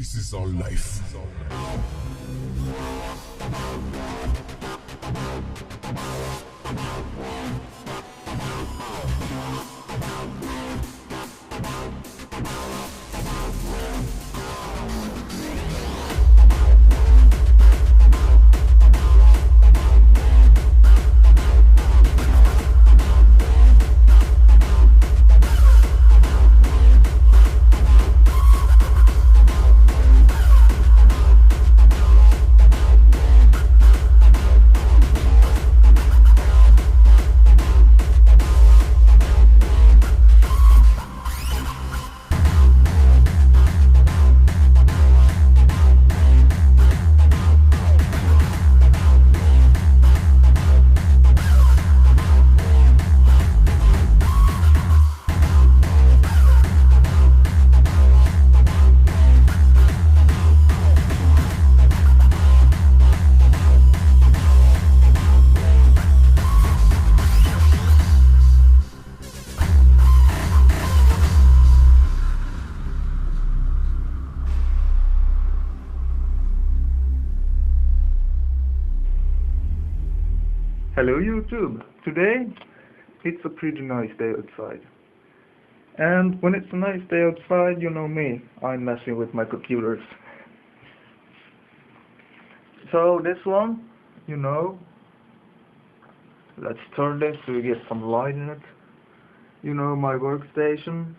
This is our life. Hello YouTube! Today it's a pretty nice day outside. And when it's a nice day outside, you know me, I'm messing with my computers. So this one, let's turn this so we get some light in it. My workstation.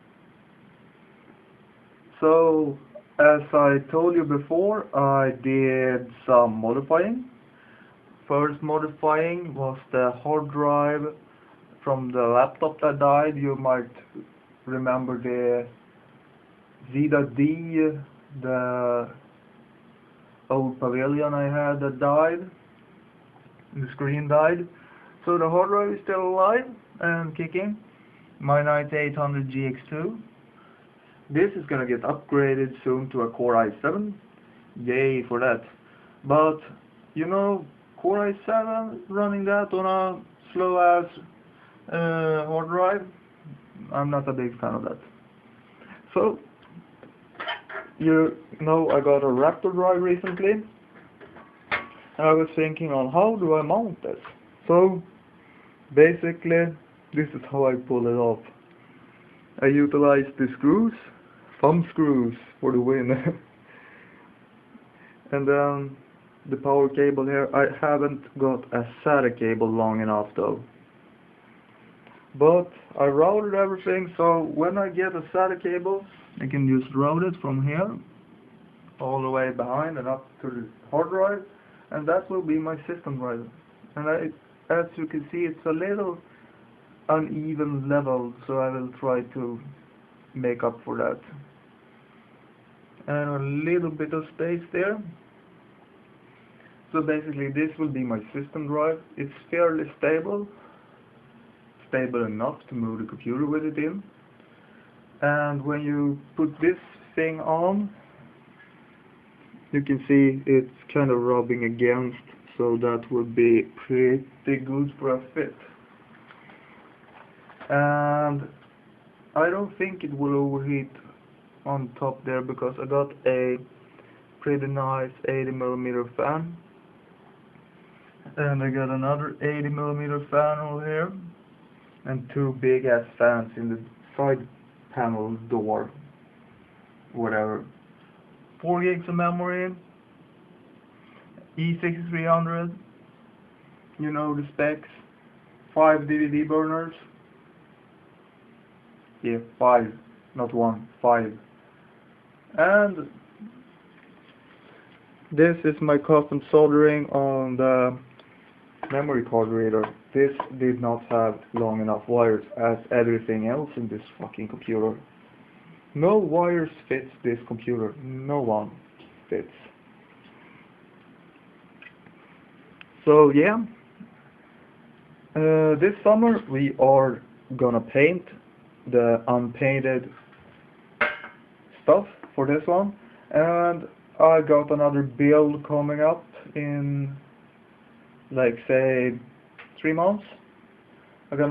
So as I told you before, I did some modifying. First modifying was the hard drive from the laptop that died. You might remember the Z.D, the old Pavilion I had that died. The screen died. So the hard drive is still alive and kicking. My 9800 GX2. This is gonna get upgraded soon to a Core i7. Yay for that. But, Core i7 running that on a slow ass hard drive, I'm not a big fan of that. So, I got a Raptor drive recently, and I was thinking on how do I mount this. So, basically, this is how I pull it off. I utilize the screws, thumb screws for the win. And then the power cable here, I haven't got a SATA cable long enough though. But I routed everything, so when I get a SATA cable, I can just route it from here all the way behind and up to the hard drive, and that will be my system drive. And as you can see, it's a little uneven level, so I will try to make up for that. And a little bit of space there. So basically this will be my system drive. It's fairly stable enough to move the computer with it in. And when you put this thing on, you can see it's kind of rubbing against, so that would be pretty good for a fit. And I don't think it will overheat on top there, because I got a pretty nice 80mm fan. And I got another 80mm fan over here, and two big ass fans in the side panel door, whatever. 4 gigs of memory, E6300, the specs, 5 DVD burners, yeah, 5, not 1, 5. And this is my custom soldering on the memory card reader. This did not have long enough wires, as everything else in this fucking computer. No wires fits this computer. No one fits. So yeah, this summer we are gonna paint the unpainted stuff for this one, and I got another build coming up in, like, say 3 months. I will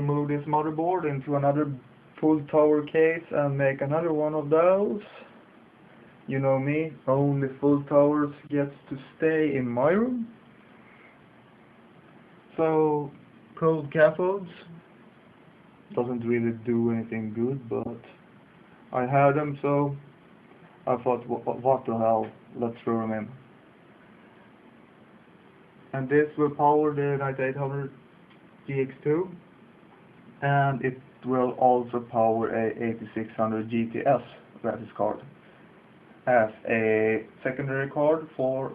move this motherboard into another full tower case and make another one of those. You know me, only full towers gets to stay in my room. So cold cathodes doesn't really do anything good, but I had them, so I thought, what the hell, let's throw them in. And this will power the 9800 GX2, and it will also power a 8600 GTS graphics card as a secondary card for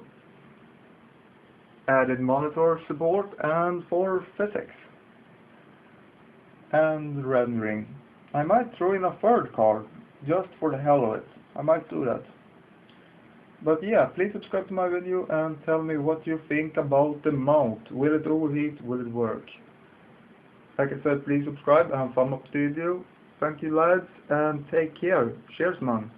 added monitor support and for physics and rendering. I might throw in a third card just for the hell of it. I might do that. But yeah, please subscribe to my video and tell me what you think about the mount. Will it overheat? Will it work? Like I said, please subscribe and thumb up the video. Thank you lads, and take care. Cheers man.